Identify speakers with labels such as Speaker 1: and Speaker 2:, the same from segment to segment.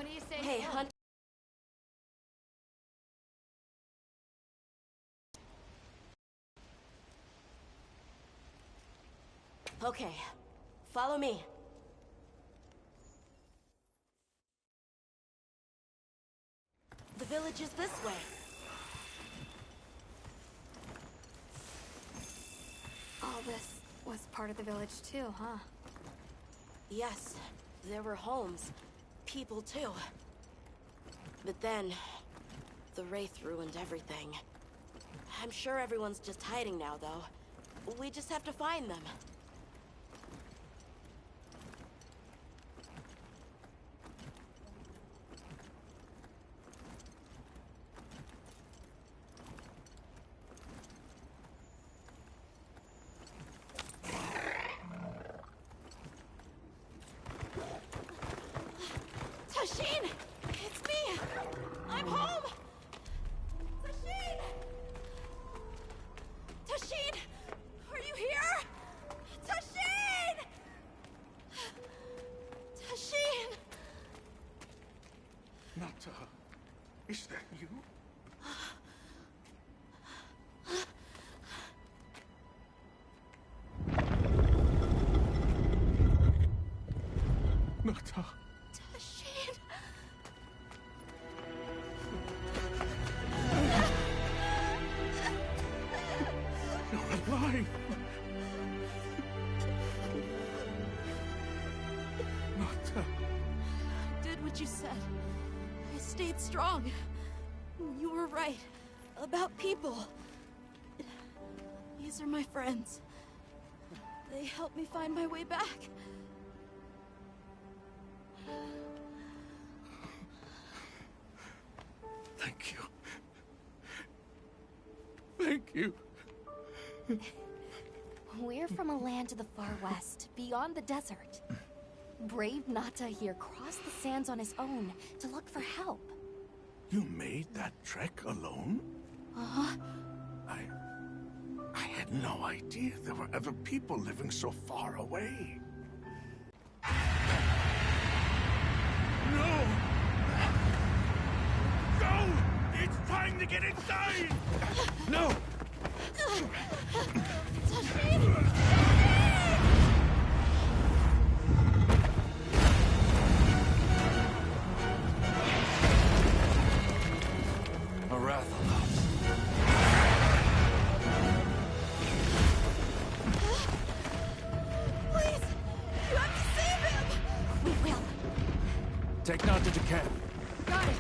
Speaker 1: do you say?
Speaker 2: Hey, Hunt. Okay, follow me. The village is this way.
Speaker 1: All this was part of the village too, huh?
Speaker 2: Yes, there were homes. People too. But then, the Wraith ruined everything. I'm sure everyone's just hiding now, though. We just have to find them. Tasheen! It's me! I'm home! Tasheen! Tasheen! Are you here? Tasheen! Tasheen!
Speaker 3: Nata, is that you? Nata.
Speaker 2: Tasheen!
Speaker 3: You're alive! Nata.
Speaker 2: Did what you said. I stayed strong. You were right. About people. These are my friends. They helped me find my way back.
Speaker 3: Thank you. Thank you.
Speaker 4: We're from a land to the far west, beyond the desert. Brave Nata here crossed the sands on his own to look for help.
Speaker 3: You made that trek alone?
Speaker 2: Uh-huh.
Speaker 3: I had no idea there were other people living so far away. No! Go! It's time to get inside! No!
Speaker 2: Tasheen!
Speaker 3: Arathalos.
Speaker 2: Please! You have to save him!
Speaker 4: We will.
Speaker 3: Take Nata to camp.
Speaker 2: Got it!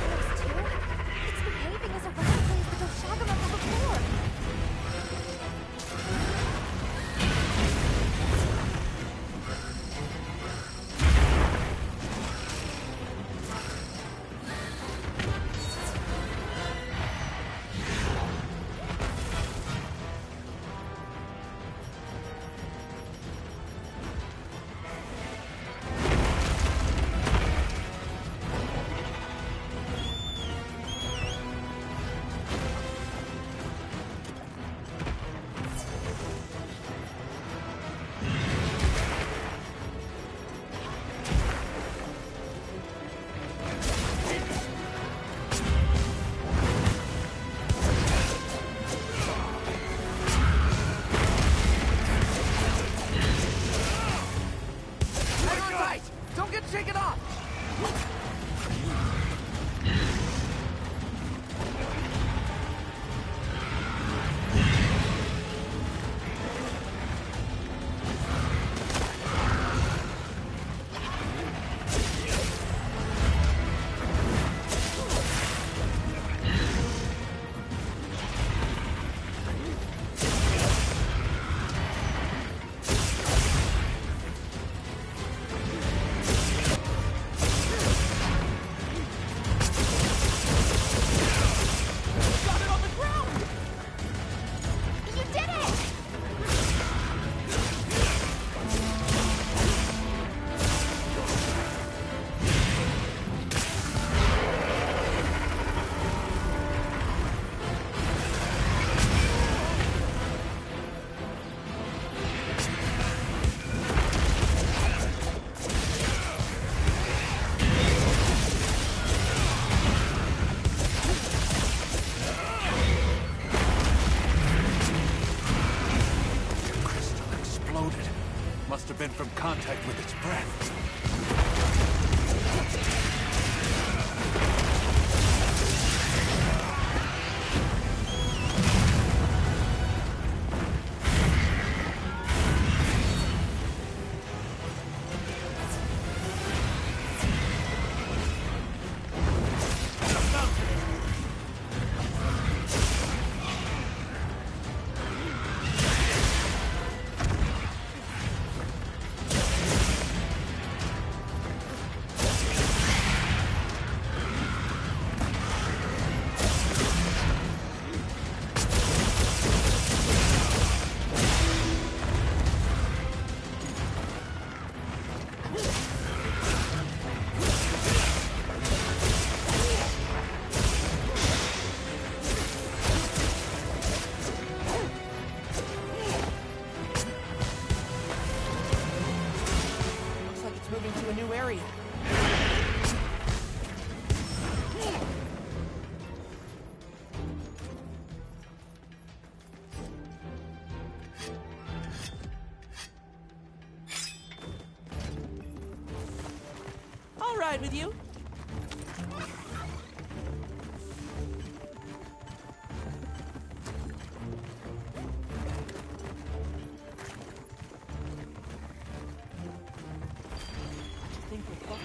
Speaker 4: Those two? It's behaving as a rat plays the Doshagam of before.
Speaker 3: Must have been from contact with its breath.
Speaker 5: Looks like it's moving to a new area. I'll ride with you. I think we're fine.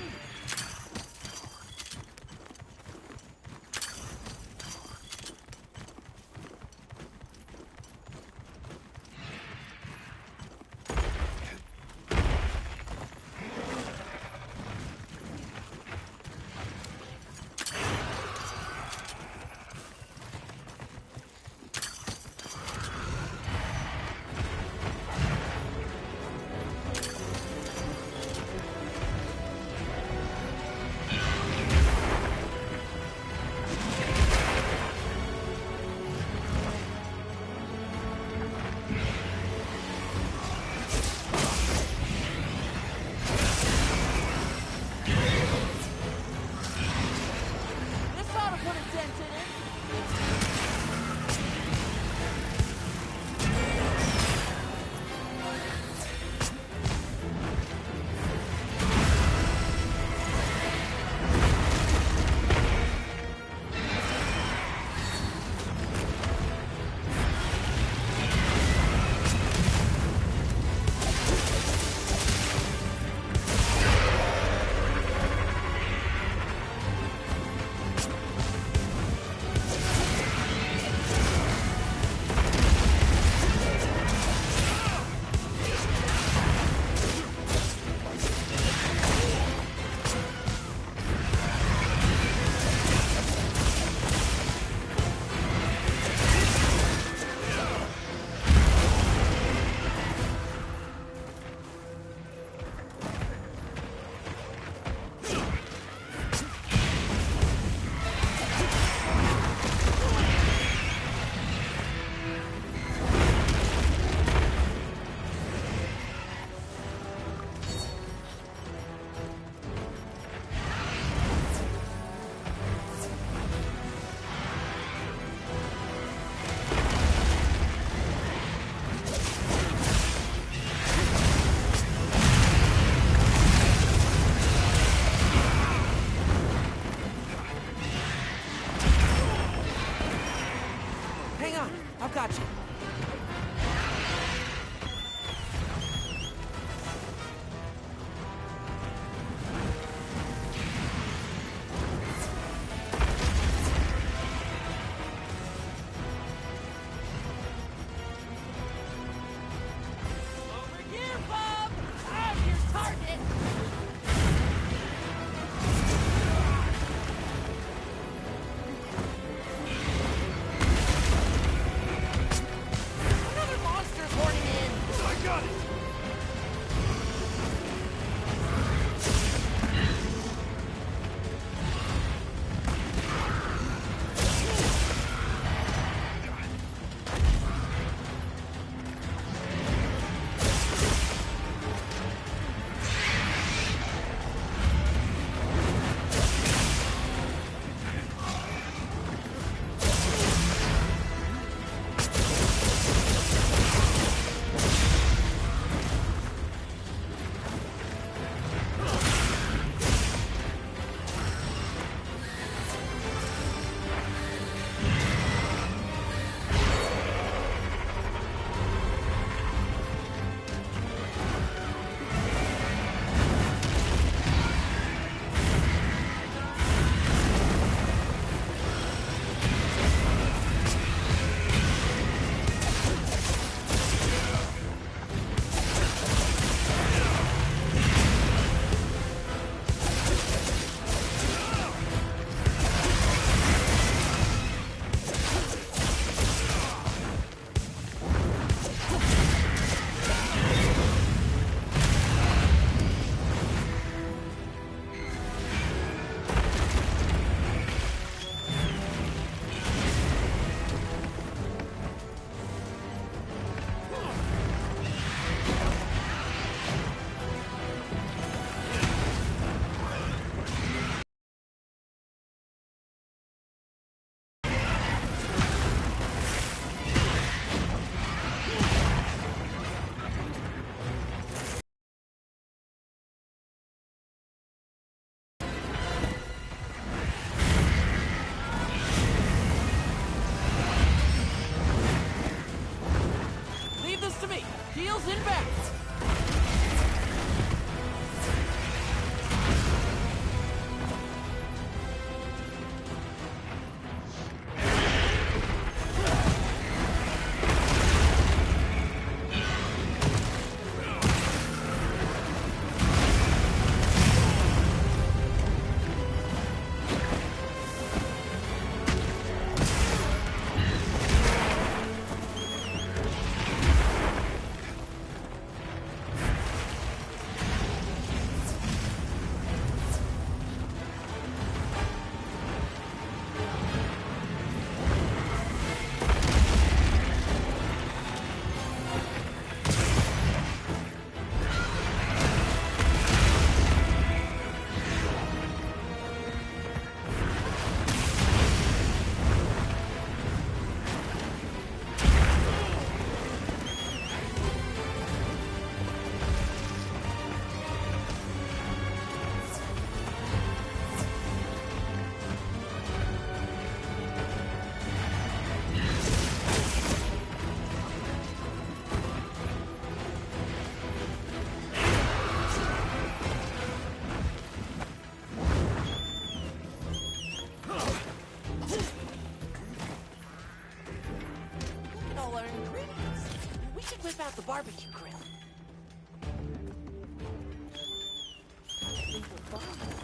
Speaker 5: out the barbecue grill. I think we're fine.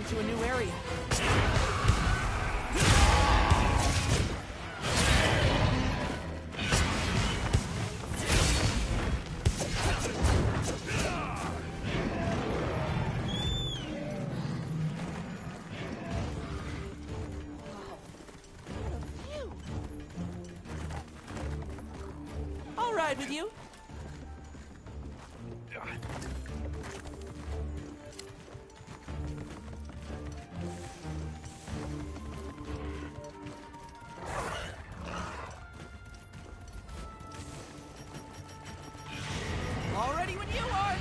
Speaker 5: To a new area. I'll ride with you. Already when you are.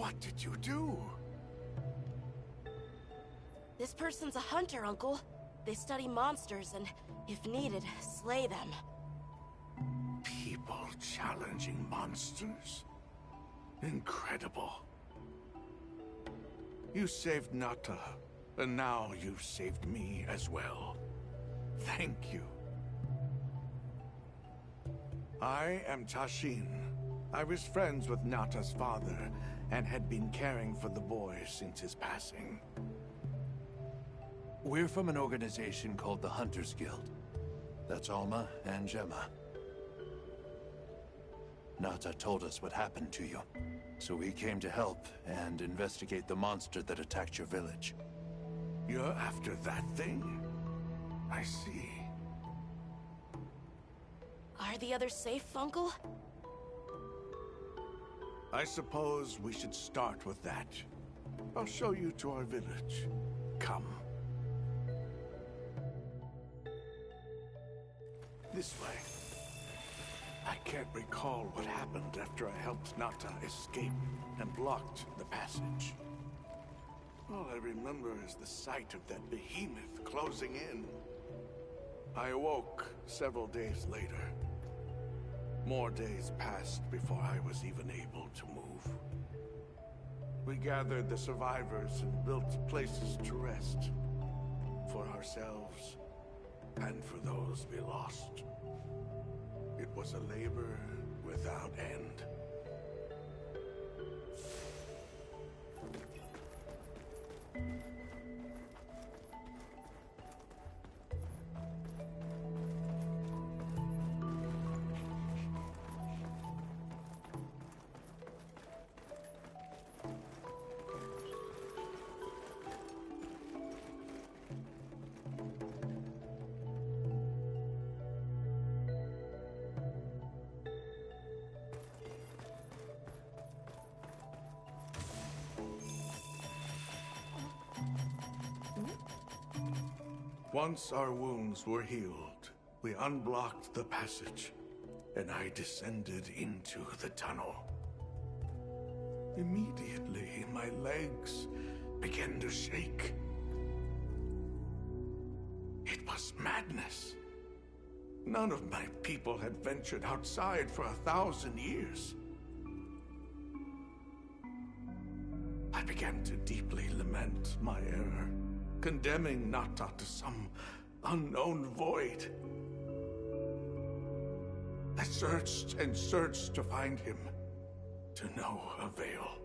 Speaker 3: What did you do?
Speaker 2: This person's a hunter, Uncle. They study monsters and, if needed, slay them.
Speaker 3: People challenging monsters? Incredible. You saved Nata, and now you've saved me as well. Thank you. I am Tashin. I was friends with Nata's father, and had been caring for the boy since his passing.
Speaker 6: We're from an organization called the Hunters Guild. That's Alma and Gemma. Nata told us what happened to you, so we came to help and investigate the monster that attacked your village.
Speaker 3: You're after that thing? I see.
Speaker 2: Are the others safe, Uncle?
Speaker 3: I suppose we should start with that. I'll show you to our village. Come. This way. I can't recall what happened after I helped Nata escape and blocked the passage. All I remember is the sight of that behemoth closing in. I awoke several days later. More days passed before I was even able to move. We gathered the survivors and built places to rest. For ourselves, and for those we lost. It was a labor without end. Once our wounds were healed, we unblocked the passage, and I descended into the tunnel. Immediately, my legs began to shake. It was madness. None of my people had ventured outside for 1,000 years. I began to deeply lament my error, condemning Nata to some unknown void. I searched and searched to find him, to no avail.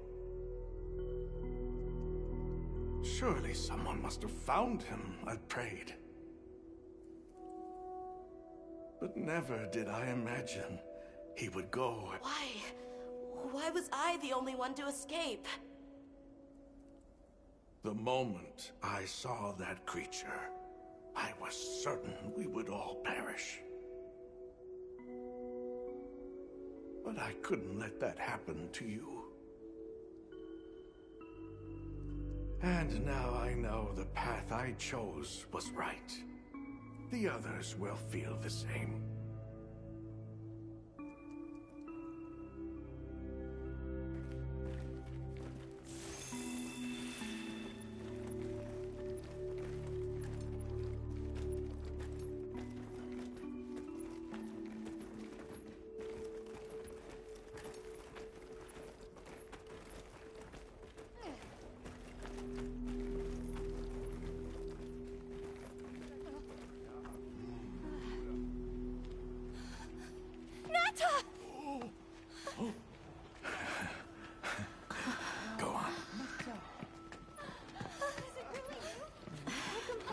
Speaker 3: Surely someone must have found him, I prayed. But never did I imagine he would go.
Speaker 2: Why? Why was I the only one to escape?
Speaker 3: The moment I saw that creature, I was certain we would all perish. But I couldn't let that happen to you. And now I know the path I chose was right. The others will feel the same. Go on.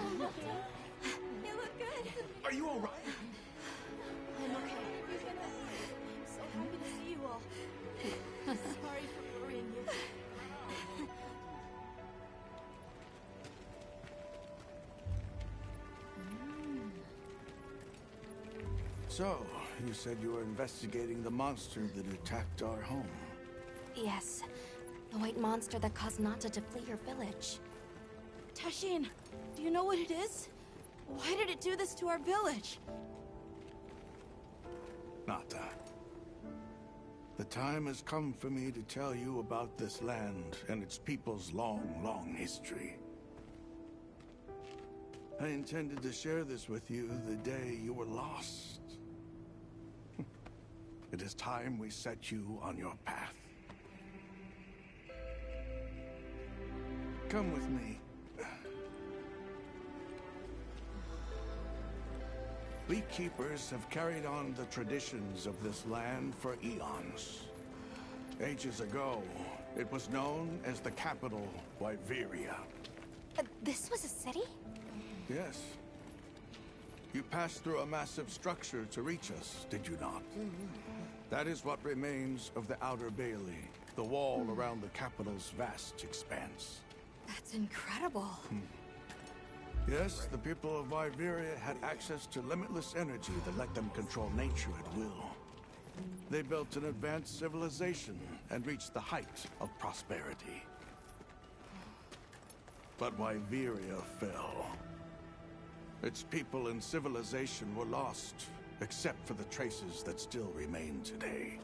Speaker 1: You look good.
Speaker 3: Are you all right?
Speaker 2: I'm okay. I'm so happy to see you all. Sorry for worrying you.
Speaker 3: So, you said you were investigating the monster that attacked our home.
Speaker 4: Yes. The white monster that caused Nata to flee your village.
Speaker 2: Tashin, do you know what it is? Why did it do this to our village?
Speaker 3: Nata. The time has come for me to tell you about this land and its people's long, long history. I intended to share this with you the day you were lost. It is time we set you on your path. Come with me. We Keepers have carried on the traditions of this land for eons. Ages ago, it was known as the capital, Wyveria.
Speaker 4: This was a city?
Speaker 3: Yes. You passed through a massive structure to reach us, did you not? That is what remains of the Outer Bailey, the wall around the capital's vast expanse.
Speaker 1: That's incredible.
Speaker 3: Yes, the people of Wyveria had access to limitless energy that let them control nature at will. They built an advanced civilization and reached the height of prosperity. But Wyveria fell. Its people and civilization were lost, except for the traces that still remain today.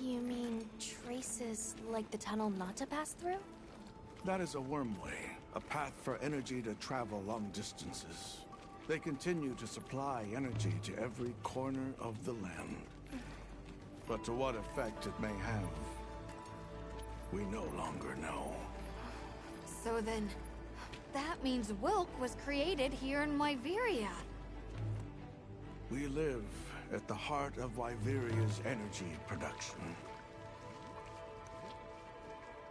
Speaker 4: You mean traces like the tunnel Nata passed through?
Speaker 3: That is a wormway, a path for energy to travel long distances. They continue to supply energy to every corner of the land. But to what effect it may have, we no longer know.
Speaker 1: So then, that means Wilk was created here in Wyveria.
Speaker 3: We live at the heart of Wyveria's energy production.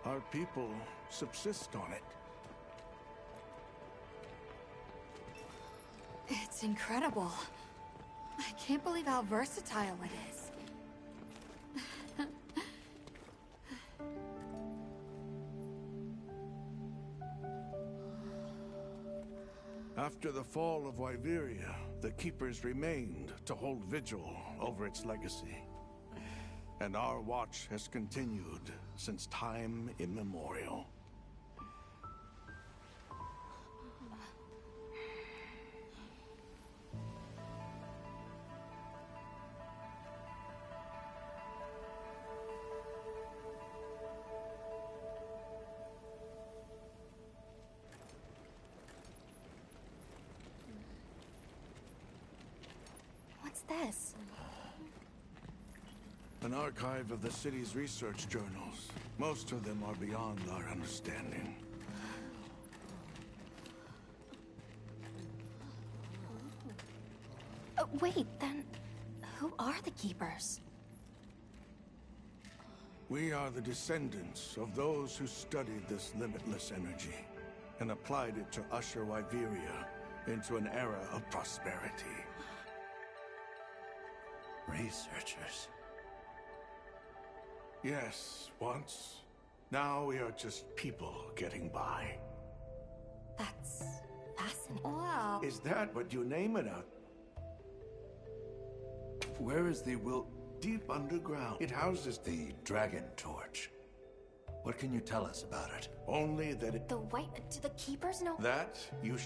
Speaker 3: Our people subsist on it.
Speaker 1: It's incredible. I can't believe how versatile it is.
Speaker 3: After the fall of Wyveria, the Keepers remained to hold vigil over its legacy. And our watch has continued since time immemorial.
Speaker 4: What's this?
Speaker 3: An archive of the city's research journals. Most of them are beyond our understanding.
Speaker 4: Wait, then who are the Keepers?
Speaker 3: We are the descendants of those who studied this limitless energy and applied it to usher Wyveria into an era of prosperity.
Speaker 6: Researchers.
Speaker 3: Yes, once. Now we are just people getting by.
Speaker 4: That's fascinating.
Speaker 1: Wow.
Speaker 3: Is that what you name it out?
Speaker 6: Where is the
Speaker 3: Deep underground. It houses
Speaker 6: the Dragon Torch? What can you tell us about it?
Speaker 3: only that it...
Speaker 4: Do the Keepers know?
Speaker 3: That you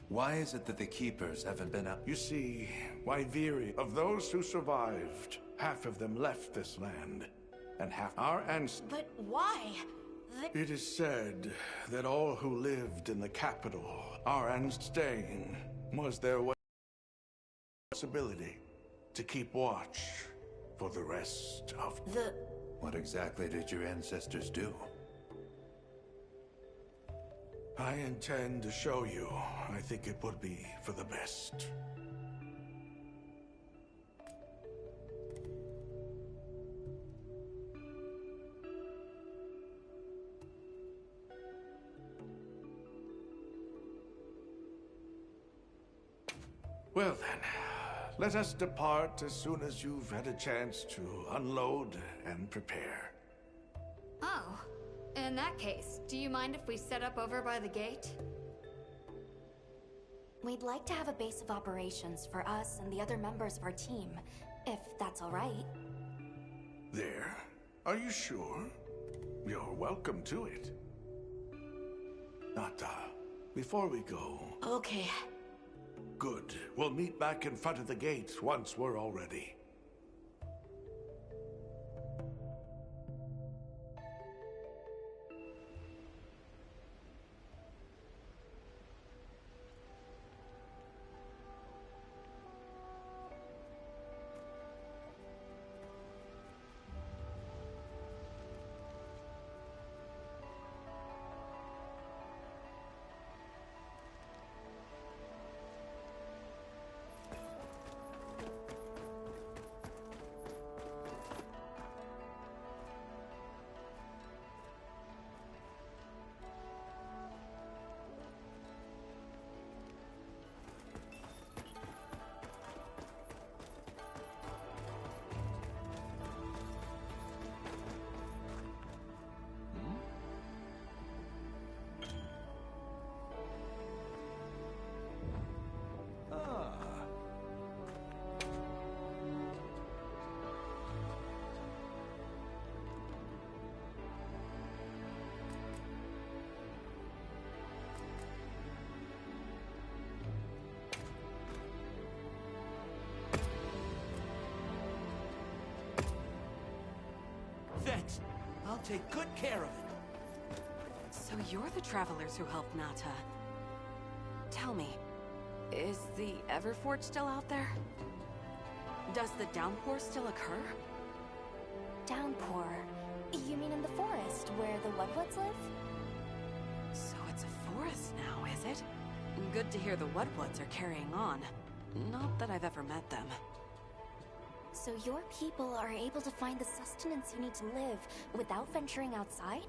Speaker 6: Why is it that the Keepers haven't been out?
Speaker 3: You see, Wyveria, of those who survived, half of them left this land, and half our ancestors.
Speaker 2: But why?
Speaker 3: It is said that all who lived in the capital, our staying, was their responsibility to keep watch for the rest of...
Speaker 6: What exactly did your ancestors do?
Speaker 3: I intend to show you. I think it would be for the best. Well then, let us depart as soon as you've had a chance to unload and prepare.
Speaker 1: Oh, in that case, do you mind if we set up over by the gate?
Speaker 4: We'd like to have a base of operations for us and the other members of our team, if that's all right.
Speaker 3: There? Are you sure? You're welcome to it. Nata, before we go...
Speaker 2: Okay.
Speaker 3: Good. We'll meet back in front of the gate once we're all ready.
Speaker 5: I'll take good care of it.
Speaker 2: So you're the travelers who helped Nata. Tell me, is the Everforge still out there? Does the downpour still occur?
Speaker 4: Downpour? You mean in the forest, where the Woodwoods live?
Speaker 2: So it's a forest now, is it? Good to hear the Woodwoods are carrying on. Not that I've ever met them.
Speaker 4: So your people are able to find the sustenance you need to live without venturing outside?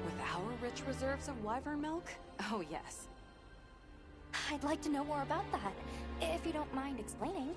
Speaker 2: With our rich reserves of wyvern milk? Oh yes.
Speaker 4: I'd like to know more about that, if you don't mind explaining.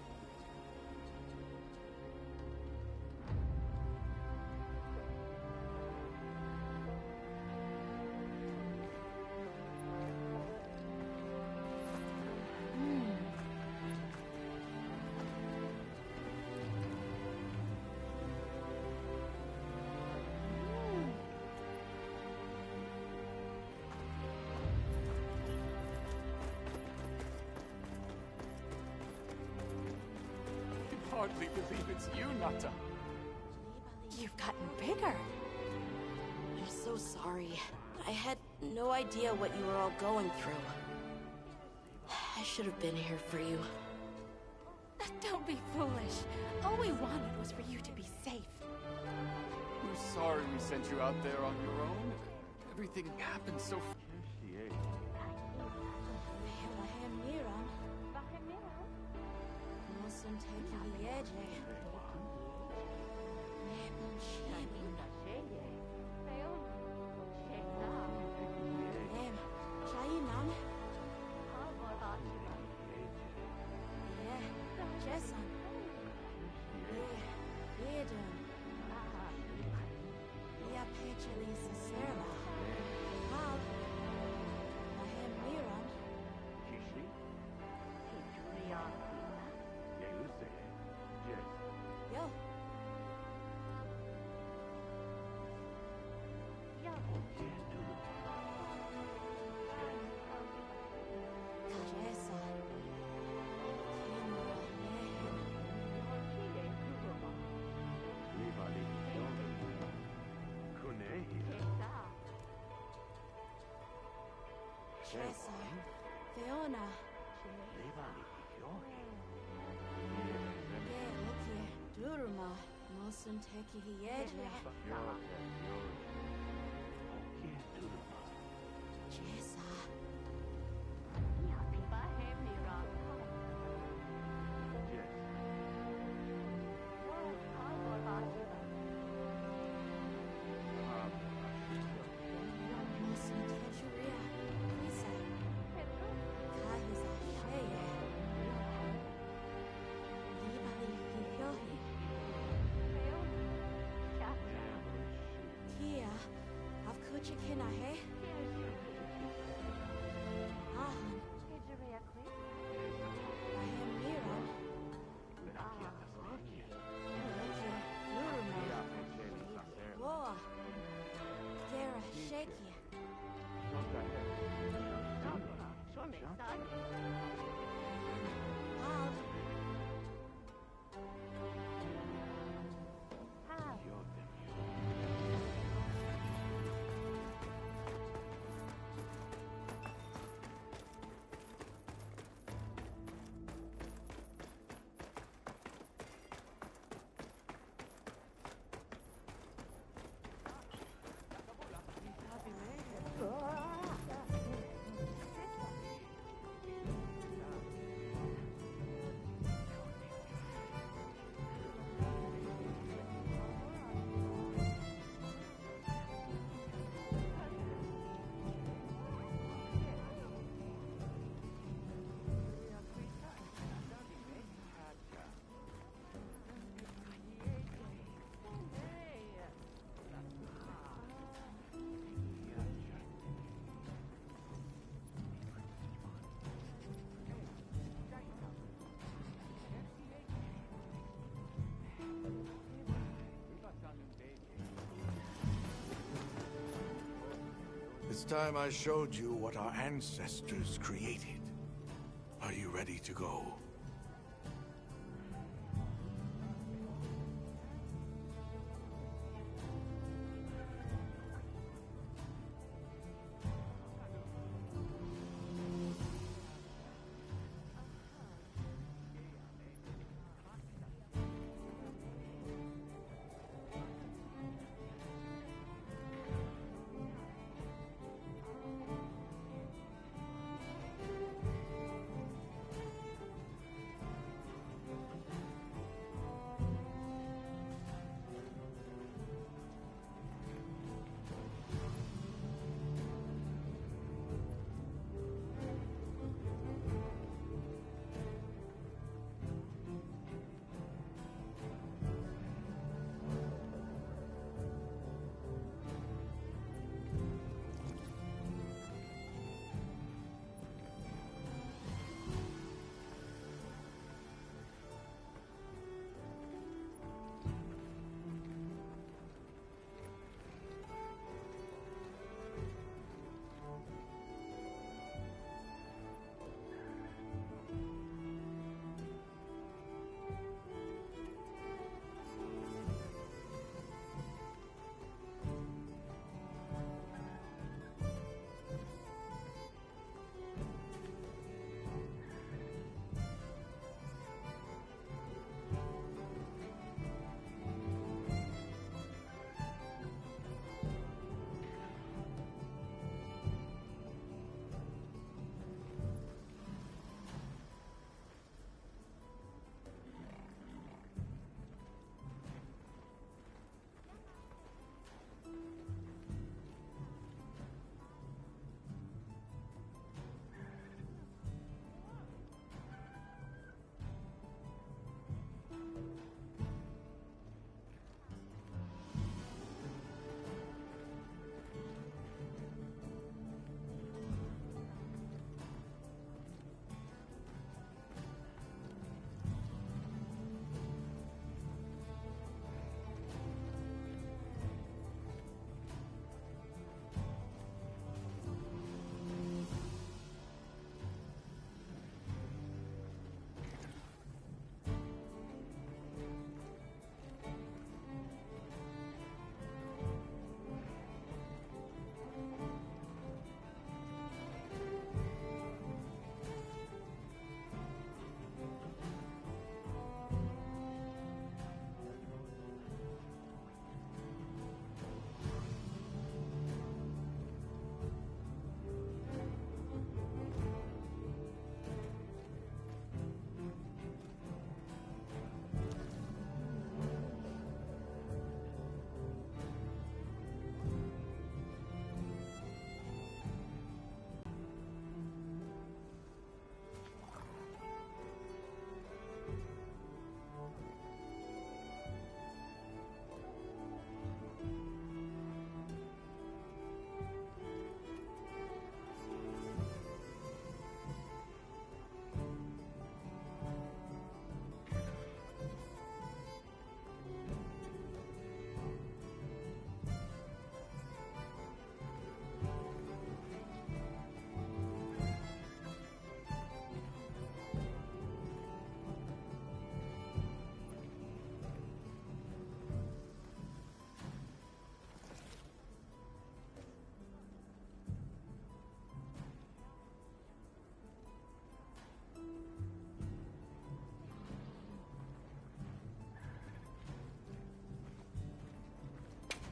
Speaker 7: Hardly believe it's you, Nata.
Speaker 2: You've gotten bigger. I'm so sorry. I had no idea what you were all going through. I should have been here for you.
Speaker 4: Don't be foolish. All we wanted was for you to be safe.
Speaker 7: We're sorry we sent you out there on your own. Everything happened so...
Speaker 2: Fiona. Duruma, Mosun Teki Hieje. Jesa. Mosun Techuria. Lisa. Kahiza Sheye. Libali Hiohi. Tia, Avkucha Kinahe. Ahan. Ahem Miran. Boa. Gera Shaky. Al.
Speaker 3: It's time I showed you what our ancestors created. Are you ready to go?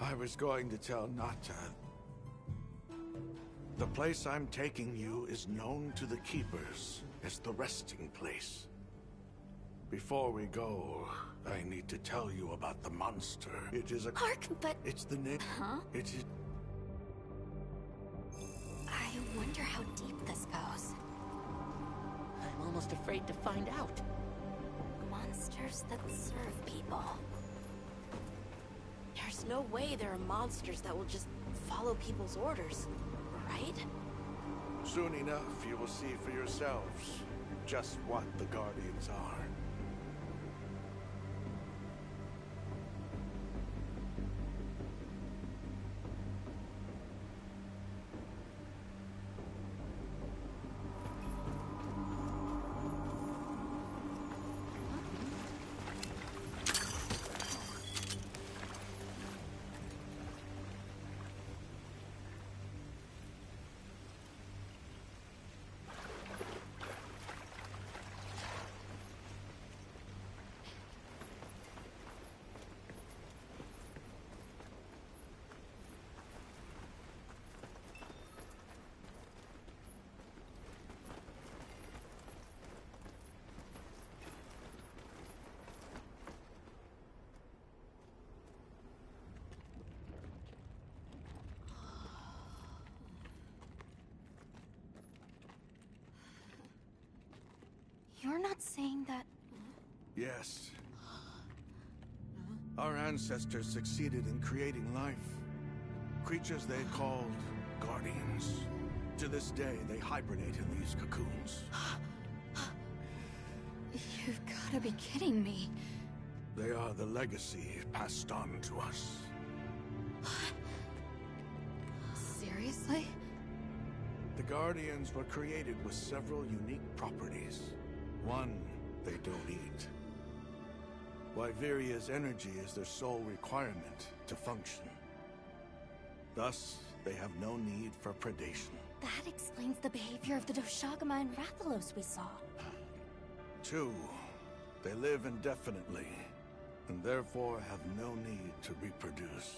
Speaker 3: I was going to tell Nata. The place I'm taking you is known to the Keepers as the resting place. Before we go, I need to tell you about the monster. It is a...
Speaker 4: Ark, but...
Speaker 3: It's the name...
Speaker 4: Huh?
Speaker 3: It is...
Speaker 4: I wonder how deep this goes.
Speaker 5: I'm almost afraid to find out.
Speaker 4: Monsters that serve people.
Speaker 2: There's no way there are monsters that will just follow people's orders, right?
Speaker 3: Soon enough, you will see for yourselves just what the Guardians are.
Speaker 4: You're not saying that...
Speaker 3: Yes. Our ancestors succeeded in creating life. Creatures they called Guardians. To this day, they hibernate in these cocoons.
Speaker 1: You've gotta be kidding me.
Speaker 3: They are the legacy passed on to us.
Speaker 1: Seriously?
Speaker 3: The Guardians were created with several unique properties. One, they don't eat. Wyveria's energy is their sole requirement to function. Thus, they have no need for predation.
Speaker 4: That explains the behavior of the Doshagama and Rathalos we saw.
Speaker 3: Two, they live indefinitely, and therefore have no need to reproduce.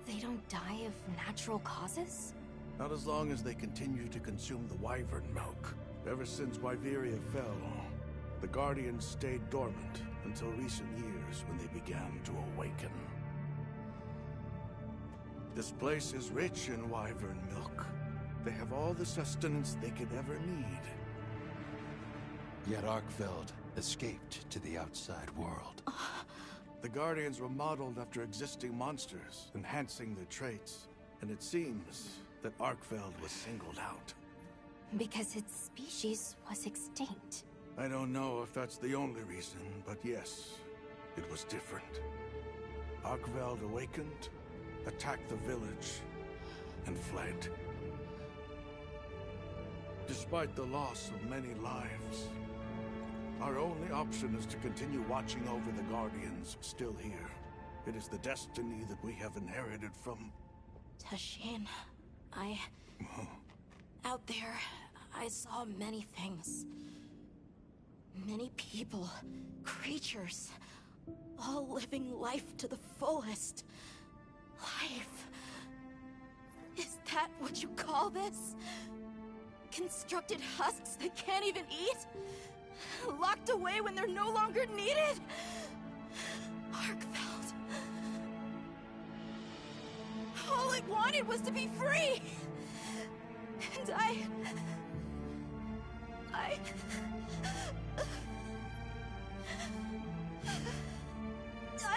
Speaker 4: They don't die of natural causes?
Speaker 3: Not as long as they continue to consume the wyvern milk. Ever since Wyveria fell, the Guardians stayed dormant until recent years when they began to awaken. This place is rich in wyvern milk. They have all the sustenance they could ever need.
Speaker 6: Yet Arkfeld escaped to the outside world.
Speaker 3: The Guardians were modeled after existing monsters, enhancing their traits. And it seems that Arkfeld was singled out.
Speaker 4: Because its species was extinct.
Speaker 3: I don't know if that's the only reason, but yes, it was different. Arkveld awakened, attacked the village, and fled. Despite the loss of many lives, our only option is to continue watching over the Guardians still here. It is the destiny that we have inherited from...
Speaker 2: Tashin, out there, I saw many things. Many people, creatures, all living life to the fullest. Life. Is that what you call this? Constructed husks that can't even eat? Locked away when they're no longer needed? Arkfeld. All I wanted was to be free! And I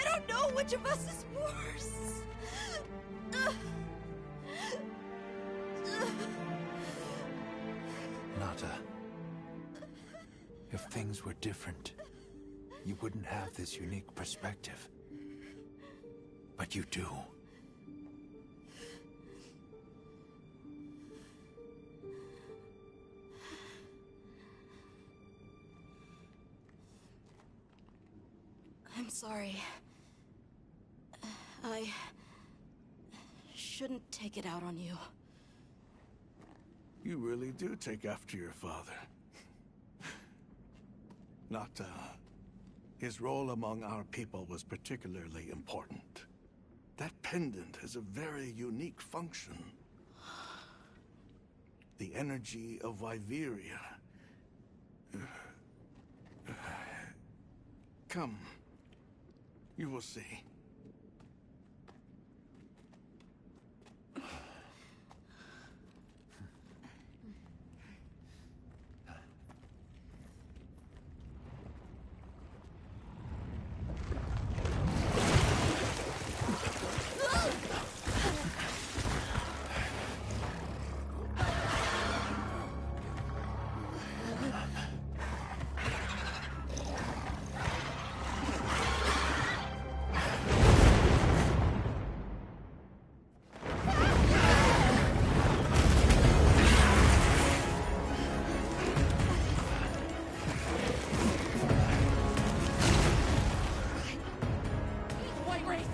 Speaker 2: don't know which of us is worse.
Speaker 6: Nata, if things were different, you wouldn't have this unique perspective. But you do.
Speaker 2: I'm sorry. I shouldn't take it out on you.
Speaker 3: You really do take after your father. His role among our people was particularly important. That pendant has a very unique function. The energy of Wyveria. Come. You will see.
Speaker 5: White Wraith!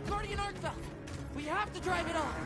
Speaker 5: Guardian Arkfell! We have to drive it off!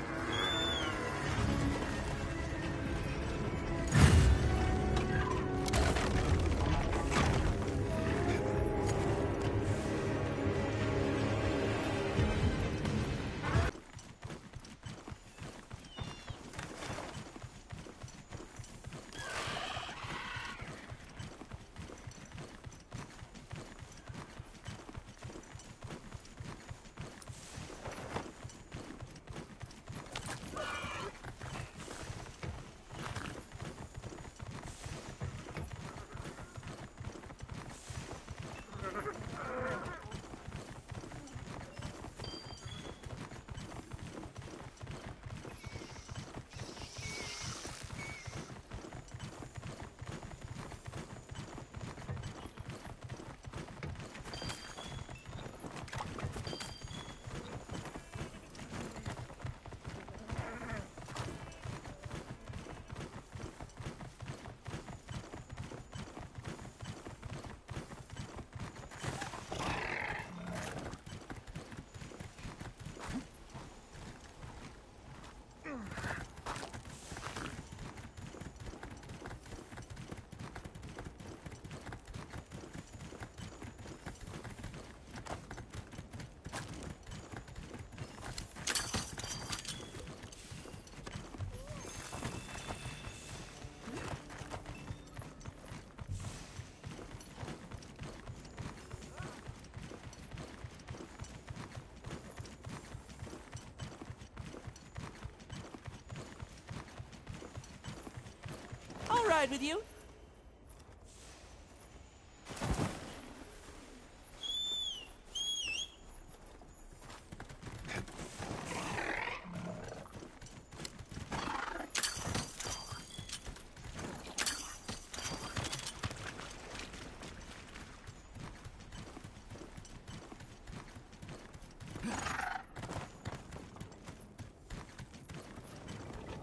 Speaker 5: I'll ride with you.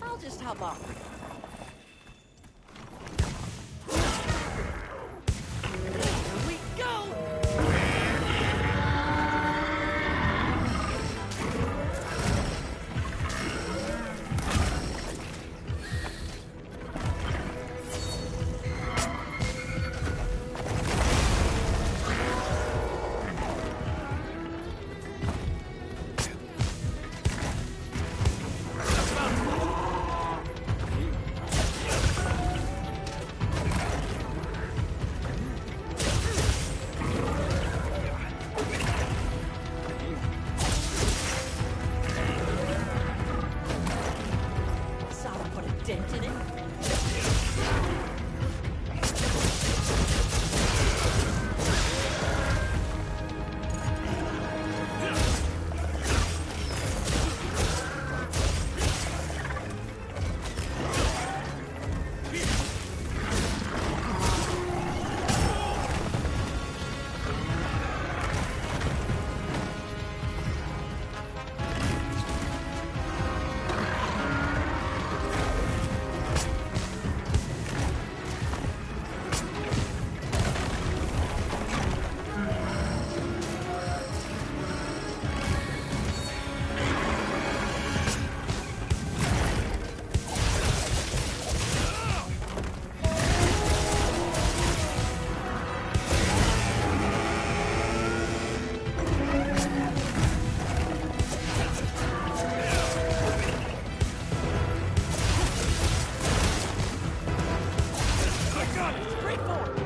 Speaker 5: I'll just hop off. Here we go! on it! Straight forward!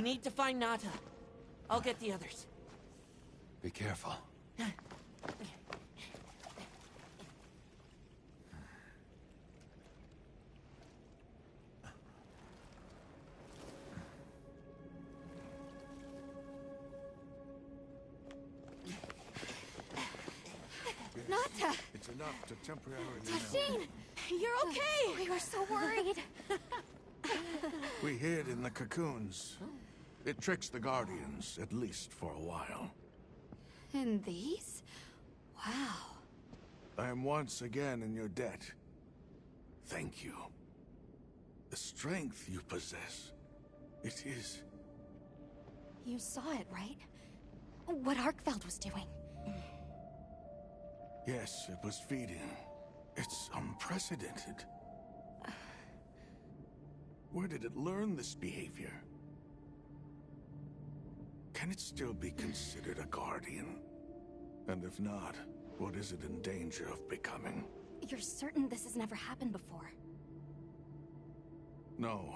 Speaker 5: need to find Nata. I'll get the others.
Speaker 6: Be careful.
Speaker 1: Nata!
Speaker 3: It's enough to temporarily...
Speaker 1: Tashine!
Speaker 2: You're okay!
Speaker 1: We were so worried.
Speaker 3: We hid in the cocoons. It tricks the Guardians, at least for a while.
Speaker 1: And these? Wow.
Speaker 3: I am once again in your debt. Thank you. The strength you possess, it is...
Speaker 4: You saw it, right? What Arkfeld was doing.
Speaker 3: Yes, it was feeding. It's unprecedented. Where did it learn this behavior? Can it still be considered a Guardian? And if not, what is it in danger of becoming?
Speaker 4: You're certain this has never happened before?
Speaker 3: No,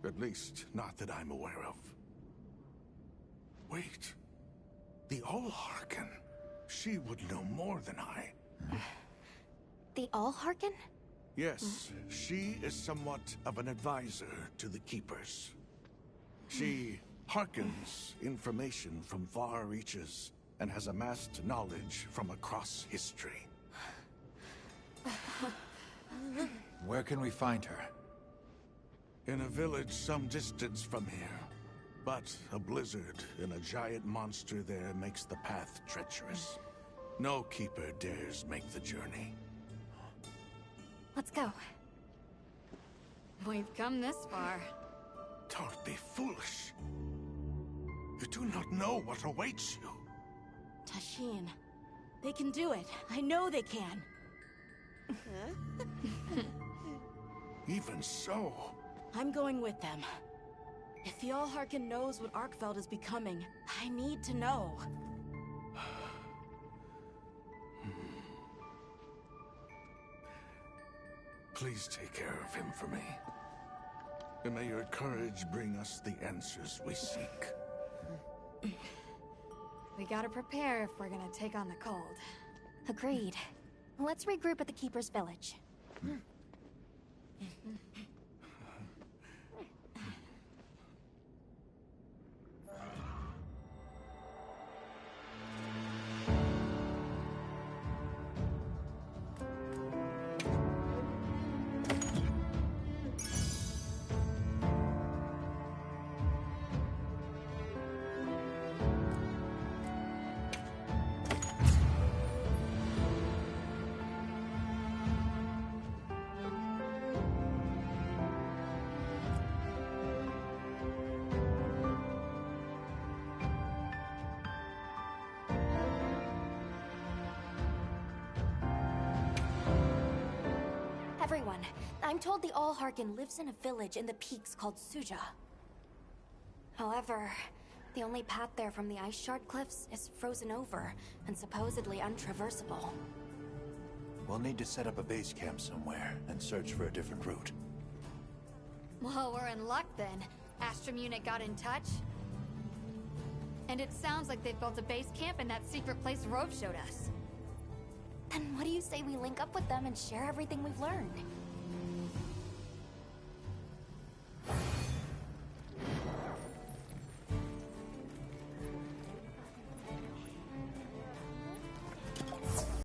Speaker 3: at least not that I'm aware of. Wait, the Allharken. She would know more than I.
Speaker 4: The Allharken?
Speaker 3: Yes, she is somewhat of an advisor to the Keepers. She hearkens information from far reaches and has amassed knowledge from across history.
Speaker 6: Where can we find her?
Speaker 3: In a village some distance from here. But a blizzard and a giant monster there makes the path treacherous. No Keeper dares make the journey.
Speaker 4: Let's go.
Speaker 1: We've come this far.
Speaker 3: Don't be foolish. You do not know what awaits you.
Speaker 2: Tashine, they can do it. I know they can.
Speaker 3: Even so,
Speaker 2: I'm going with them. If the Allharken knows what Arkfeld is becoming, I need to know.
Speaker 3: please take care of him for me. And may your courage bring us the answers we seek.
Speaker 1: We gotta prepare if we're gonna take on the cold.
Speaker 4: Agreed. Let's regroup at the Keeper's Village. Everyone, I'm told the Allharken lives in a village in the peaks called Suja. However, the only path there from the Ice Shard Cliffs is frozen over and supposedly untraversable.
Speaker 6: We'll need to set up a base camp somewhere and search for a different route.
Speaker 1: Well, we're in luck then. Astrum unit got in touch. And it sounds like they've built a base camp in that secret place Rove showed us.
Speaker 4: Then what do you say we link up with them and share everything we've learned?